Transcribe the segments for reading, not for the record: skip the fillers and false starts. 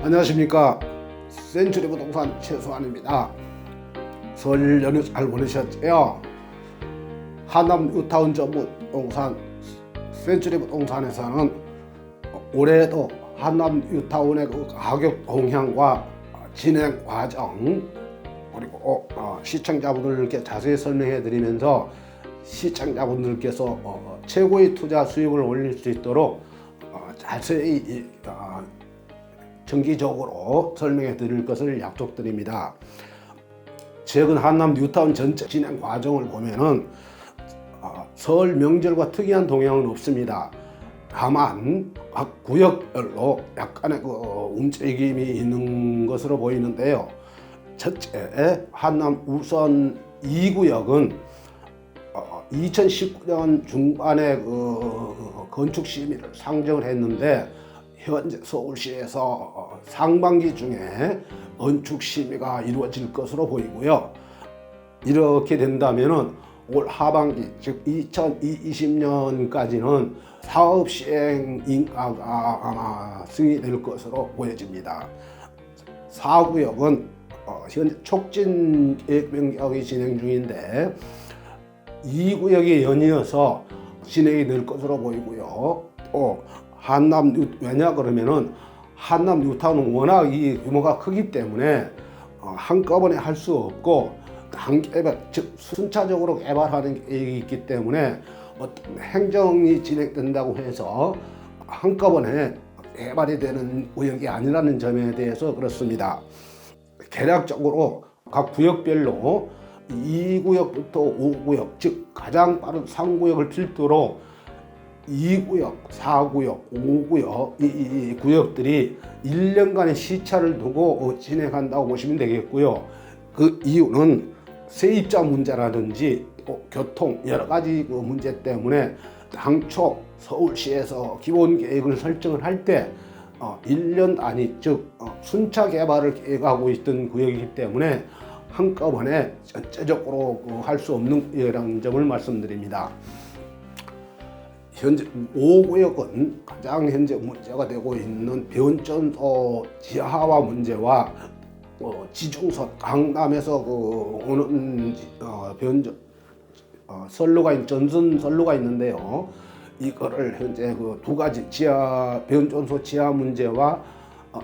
안녕하십니까. 센츄리 부동산 최수환입니다. 설 연휴 잘 보내셨죠? 하남 뉴타운 전문 부동산 센츄리 부동산에서는 올해도 하남 뉴타운의 그 가격 동향과 진행 과정 그리고 시청자분들께 자세히 설명해 드리면서 시청자분들께서 최고의 투자 수익을 올릴 수 있도록 자세히 정기적으로 설명해 드릴 것을 약속드립니다. 최근 하남 뉴타운 전체 진행 과정을 보면은 설 명절과 특이한 동향은 없습니다. 다만 각 구역별로 약간의 그 움직임이 있는 것으로 보이는데요. 첫째, 하남 우선 2구역은 2019년 중반에 그 건축 심의를 상정을 했는데 현재 서울시에서 상반기 중에 건축 심의가 이루어질 것으로 보이고요. 이렇게 된다면은 올 하반기 즉 2020년까지는 사업 시행 인가가 아마 승인될 것으로 보여집니다. 4구역은 현재 촉진 계획 변경이 진행 중인데 2구역이 연이어서 진행이 될 것으로 보이고요. 또 왜냐 그러면은 한남 뉴타운은 워낙 이 규모가 크기 때문에 한꺼번에 할 수 없고 단계별 즉 순차적으로 개발하는 계획이 있기 때문에 어떤 행정이 진행된다고 해서 한꺼번에 개발이 되는 구역이 아니라는 점에 대해서 그렇습니다. 개략적으로 각 구역별로 2구역부터 5구역 즉 가장 빠른 3구역을 필두로 2구역, 4구역, 5구역 이 구역들이 1년간의 시차를 두고 진행한다고 보시면 되겠고요. 그 이유는 세입자 문제라든지 교통 여러 가지 그 문제 때문에 당초 서울시에서 기본 계획을 설정을 할 때 1년 단위 즉 순차 개발을 계획하고 있던 구역이기 때문에 한꺼번에 전체적으로 할 수 없는 구역이라는 점을 말씀드립니다. 현재 5구역은 가장 현재 문제가 되고 있는 변전소 지하화 문제와 지중선 강남에서 오는 선로가 전선 선로가 있는데요. 이거를 현재 그 두 가지 변전소 지하 문제와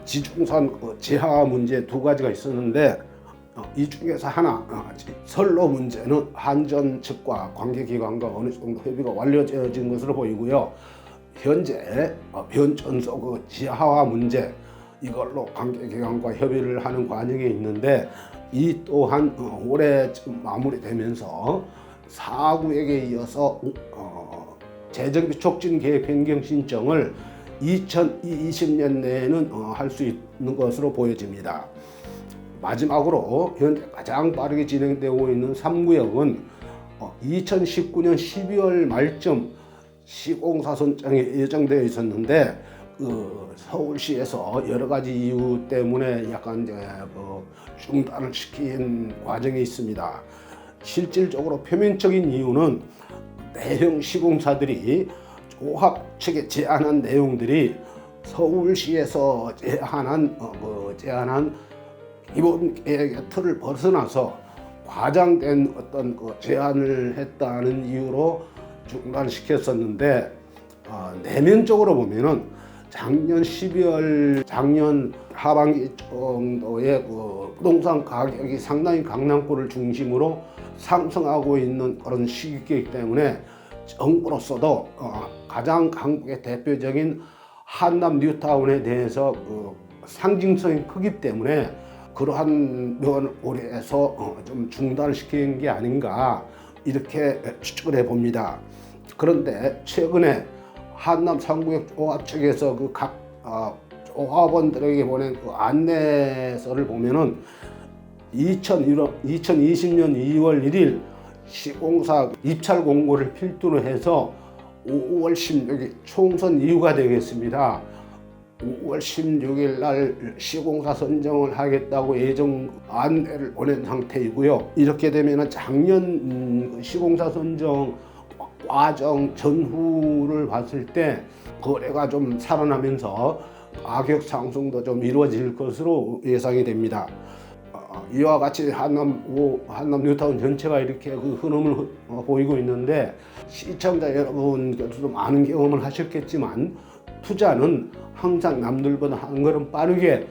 지중선 지하 문제 두 가지가 있었는데 이 중에서 하나 선로 문제는 한전 측과 관계기관과 어느 정도 협의가 완료되어진 것으로 보이고요. 현재 변전소 그 지하화 문제 이걸로 관계기관과 협의를 하는 과정에 있는데 이 또한 올해쯤 마무리되면서 4구역에 이어서 재정비 촉진 계획 변경 신청을 2020년 내에는 할 수 있는 것으로 보여집니다. 마지막으로 현재 가장 빠르게 진행되고 있는 3구역은 2019년 12월 말쯤 시공사 선정이 예정되어 있었는데 서울시에서 여러 가지 이유 때문에 약간 중단을 시킨 과정이 있습니다. 실질적으로 표면적인 이유는 대형 시공사들이 조합 측에 제안한 내용들이 서울시에서 제안한 기본 계획의 틀을 벗어나서 과장된 어떤 제안을 했다는 이유로 중단시켰었는데 내면적으로 보면은 작년 하반기 정도의 부동산 가격이 상당히 강남구를 중심으로 상승하고 있는 그런 시기이기 때문에 정부로서도 가장 한국의 대표적인 한남 뉴타운에 대해서 상징성이 크기 때문에 그러한 면을 고려해서 좀 중단을 시킨 게 아닌가 이렇게 추측을 해봅니다. 그런데 최근에 한남 3구역 조합 측에서 각 조합원들에게 보낸 안내서를 보면은 2020년 2월 1일 시공사 입찰 공고를 필두로 해서 5월 16일 총선 이후가 되겠습니다. 5월 16일 날 시공사 선정을 하겠다고 예정 안내를 보낸 상태이고요. 이렇게 되면 작년 시공사 선정 과정 전후를 봤을 때 거래가 좀 살아나면서 가격 상승도 좀 이루어질 것으로 예상이 됩니다. 이와 같이 한남 뉴타운 전체가 이렇게 그 흐름을 보이고 있는데, 시청자 여러분께서도 많은 경험을 하셨겠지만 투자는 항상 남들보다 한 걸음 빠르게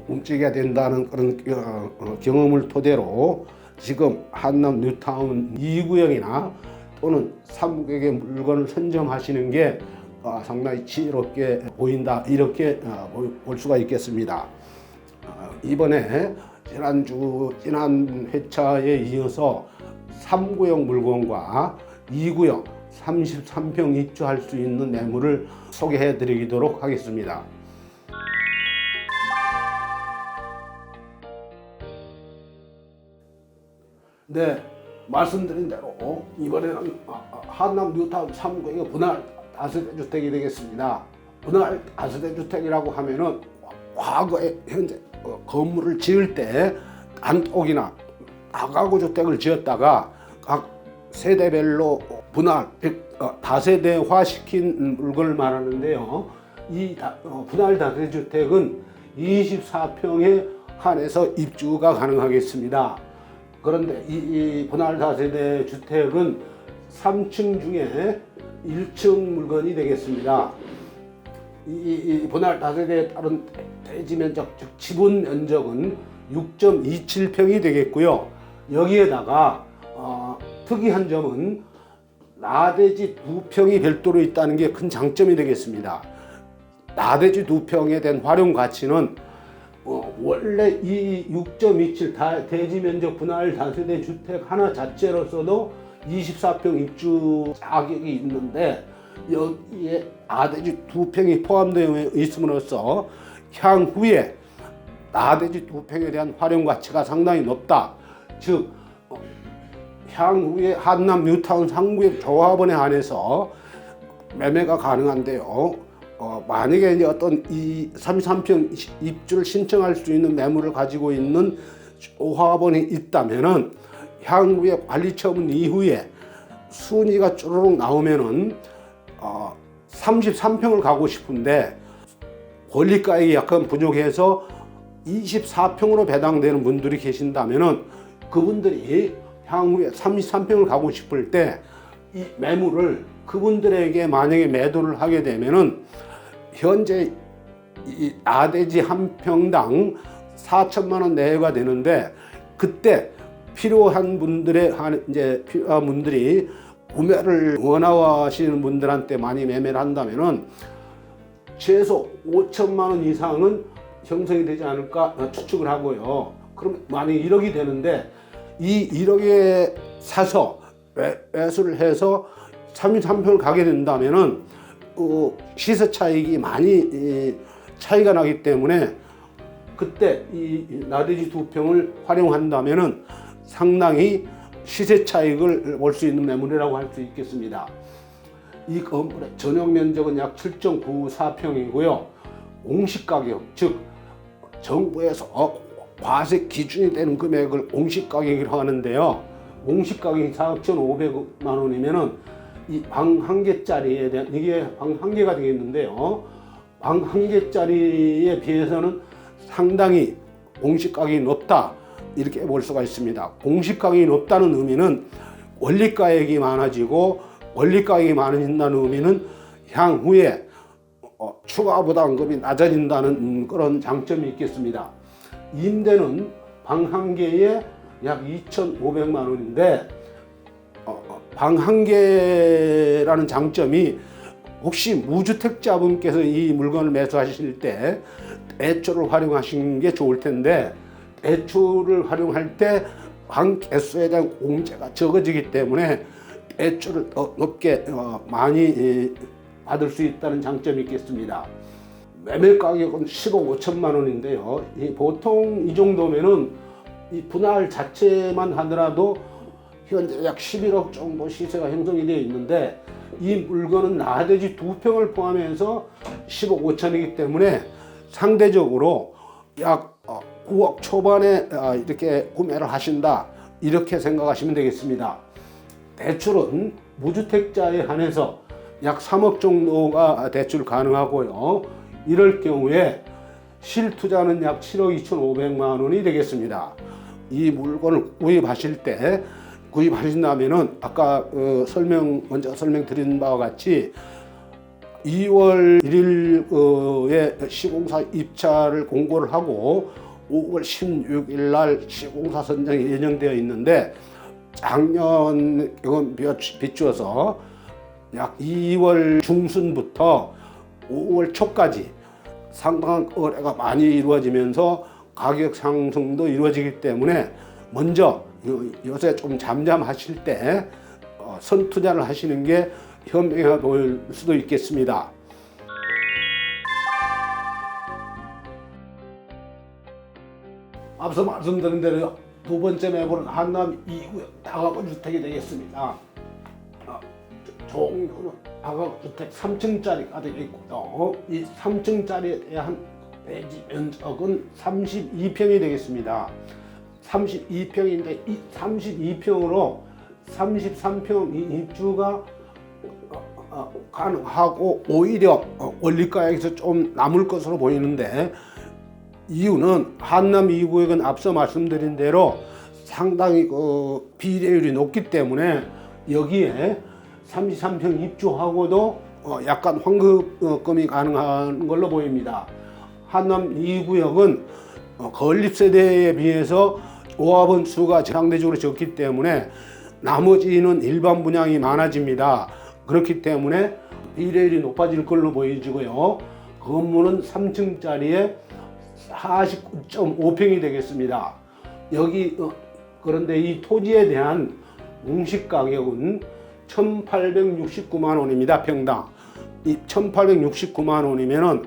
움직여야 된다는 그런 경험을 토대로 지금 한남 뉴타운 2구역이나 또는 3구역의 물건을 선점하시는 게 상당히 지혜롭게 보인다, 이렇게 볼 수가 있겠습니다. 이번에 지난 회차에 이어서 3구역 물건과 2구역 33평 입주할 수 있는 매물을 소개해 드리도록 하겠습니다. 네, 말씀드린 대로 이번에는 한남 뉴타운 3구역의 분할 다세대 주택이 되겠습니다. 분할 다세대 주택이라고 하면은 과거에 현재 건물을 지을 때 단독이나 다가구 주택을 지었다가 각 세대별로 분할 다세대화 시킨 물건을 말하는데요. 이 분할 다세대 주택은 24평에 한해서 입주가 가능하겠습니다. 그런데 이 분할 다세대 주택은 3층 중에 1층 물건이 되겠습니다. 이 분할 다세대에 따른 대지 면적, 즉 지분 면적은 6.27평이 되겠고요. 여기에다가 특이한 점은 나대지 2평이 별도로 있다는 게 큰 장점이 되겠습니다. 나대지 2평에 대한 활용 가치는 원래 이 6.27 대지 면적 분할 다세대 주택 하나 자체로서도 24평 입주 자격이 있는데, 여기에 나대지 2평이 포함되어 있음으로써 향후에 나대지 2평에 대한 활용 가치가 상당히 높다. 즉 향후에 한남 뉴타운 3구역 조합원에 한해서 매매가 가능한데요. 만약에 이제 어떤 이 33평 입주를 신청할 수 있는 매물을 가지고 있는 조합원이 있다면은 향후에 관리처분 이후에 순위가 쭈르륵 나오면은 33평을 가고 싶은데 권리가액이 약간 부족해서 24평으로 배당되는 분들이 계신다면은 그분들이 향후에 33평을 가고 싶을 때 이 매물을 그분들에게 만약에 매도를 하게 되면은 현재 이 나대지 한 평당 4천만 원 내외가 되는데, 그때 필요한 분들의 필요한 분들이 구매를 원하시는 분들한테 많이 매매를 한다면은 최소 5천만 원 이상은 형성이 되지 않을까 추측을 하고요. 그럼 만약 1억이 되는데 이 1억에 사서 매수를 해서 33평을 가게 된다면은 시세 차익이 많이 차이가 나기 때문에 그때 이 나대지 2평을 활용한다면은 상당히 시세 차익을 볼 수 있는 매물이라고 할 수 있겠습니다. 이 건물의 전용 면적은 약 7.94평이고요. 공시가격, 즉 정부에서 과세 기준이 되는 금액을 공시가격이라고 하는데요. 공시가격이 4,500만 원이면은 이 방 한 개짜리에 대한, 이게 방 한 개가 되겠는데요. 방 한 개짜리에 비해서는 상당히 공시가격이 높다, 이렇게 볼 수가 있습니다. 공시가격이 높다는 의미는 원리가액이 많아지고, 원리가액이 많아진다는 의미는 향후에 추가 부담금이 낮아진다는 그런 장점이 있겠습니다. 임대는 방 한 개에 약 2,500만 원인데 방 한 개라는 장점이, 혹시 무주택자분께서 이 물건을 매수하실 때 대출을 활용하시는 게 좋을 텐데, 대출을 활용할 때 방 개수에 대한 공제가 적어지기 때문에 대출을 더 높게 많이 받을 수 있다는 장점이 있겠습니다. 매매 가격은 10억 5천만 원인데요. 보통 이 정도면은 이 분할 자체만 하더라도 현재 약 11억 정도 시세가 형성이 되어 있는데, 이 물건은 나대지 2평을 포함해서 10억 5천이기 때문에 상대적으로 약 9억 초반에 이렇게 구매를 하신다, 이렇게 생각하시면 되겠습니다. 대출은 무주택자에 한해서 약 3억 정도가 대출 가능하고요. 이럴 경우에 실투자는 약 7억 2,500만 원이 되겠습니다. 이 물건을 구입하신다면은 아까 먼저 설명드린 바와 같이 2월 1일에 시공사 입찰을 공고를 하고 5월 16일 날 시공사 선정이 예정되어 있는데, 작년 비추어서 약 2월 중순부터 5월 초까지 상당한 거래가 많이 이루어지면서 가격 상승도 이루어지기 때문에 먼저 요새 좀 잠잠하실 때 선투자를 하시는 게 현명해 보일 수도 있겠습니다. 앞서 말씀드린 대로 두 번째 매물은 한남 2구역 다가구주택이 되겠습니다. 종류는 다가구주택 3층짜리가 되겠고요. 이 3층짜리에 대한 대지 면적은 32평이 되겠습니다. 32평인데 이 32평으로 33평 입주가 가능하고 오히려 원리가에서 좀 남을 것으로 보이는데, 이유는 한남 2구역은 앞서 말씀드린 대로 상당히 비례율이 높기 때문에 여기에 33평 입주하고도 약간 환급금이 가능한 걸로 보입니다. 한남 2구역은 건립세대에 비해서 조합원 수가 상대적으로 적기 때문에 나머지는 일반 분양이 많아집니다. 그렇기 때문에 비례율이 높아질 걸로 보여지고요. 건물은 3층짜리에 49.5평이 되겠습니다. 그런데 이 토지에 대한 공시 가격은 1,869만 원입니다. 평당. 이 1,869만 원이면은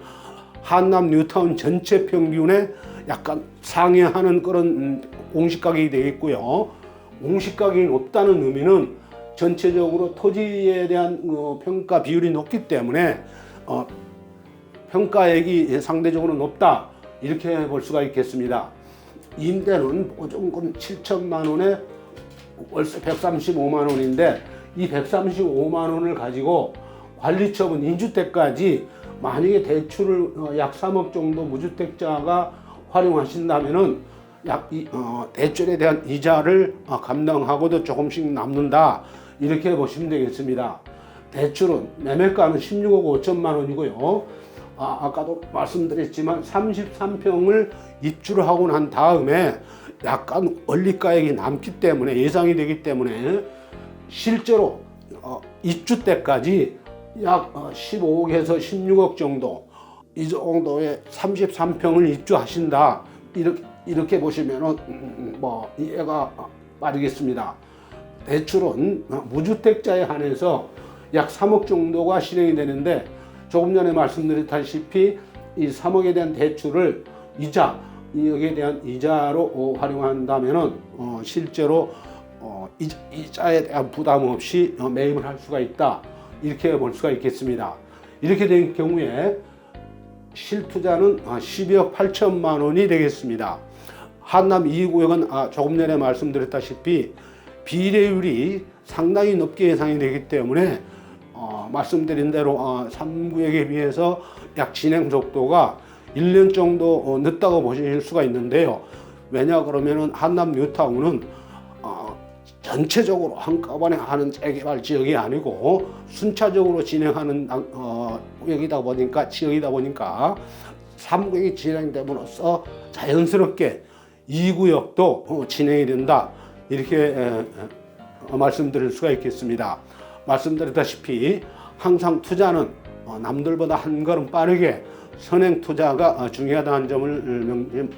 한남 뉴타운 전체 평균에 약간 상회하는 그런 공시 가격이 되겠고요. 공시 가격이 높다는 의미는 전체적으로 토지에 대한 평가 비율이 높기 때문에 평가액이 상대적으로 높다, 이렇게 볼 수가 있겠습니다. 임대는 보증금 7천만 원에 월세 135만 원인데 이 135만 원을 가지고 관리처분 인주택까지 만약에 대출을 약 3억 정도 무주택자가 활용하신다면은 대출에 대한 이자를 감당하고도 조금씩 남는다, 이렇게 보시면 되겠습니다. 대출은 매매가는 16억 5천만 원이고요. 아까도 말씀드렸지만 33평을 입주를 하고 난 다음에 약간 원리가액이 남기 때문에, 예상이 되기 때문에 실제로 입주 때까지 약 15억에서 16억 정도, 이 정도의 33평을 입주하신다, 이렇게 보시면 이해가 빠르겠습니다. 대출은 무주택자에 한해서 약 3억 정도가 실행이 되는데, 조금 전에 말씀드렸다시피 이 3억에 대한 대출을 여기에 대한 이자로 활용한다면은 실제로 이자에 대한 부담 없이 매입을 할 수가 있다, 이렇게 볼 수가 있겠습니다. 이렇게 된 경우에 실투자는 12억 8천만 원이 되겠습니다. 한남 2구역은 조금 전에 말씀드렸다시피 비례율이 상당히 높게 예상이 되기 때문에 말씀드린 대로 3구역에 비해서 약 진행 속도가 1년 정도 늦다고 보실 수가 있는데요. 왜냐 그러면은 한남 뉴타운은 전체적으로 한꺼번에 하는 재개발 지역이 아니고 순차적으로 진행하는 지역이다 보니까 3구역이 진행됨으로써 자연스럽게 2구역도 진행이 된다, 이렇게 말씀드릴 수가 있겠습니다. 말씀드렸다시피 항상 투자는 남들보다 한 걸음 빠르게 선행 투자가 중요하다는 점을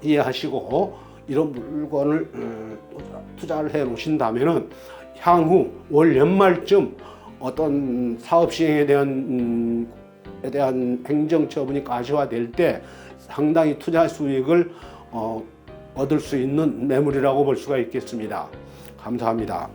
이해하시고 이런 물건을 투자를 해 놓으신다면은 향후 올 연말쯤 어떤 사업 시행에 대한 행정처분이 가시화될 때 상당히 투자 수익을 얻을 수 있는 매물이라고 볼 수가 있겠습니다. 감사합니다.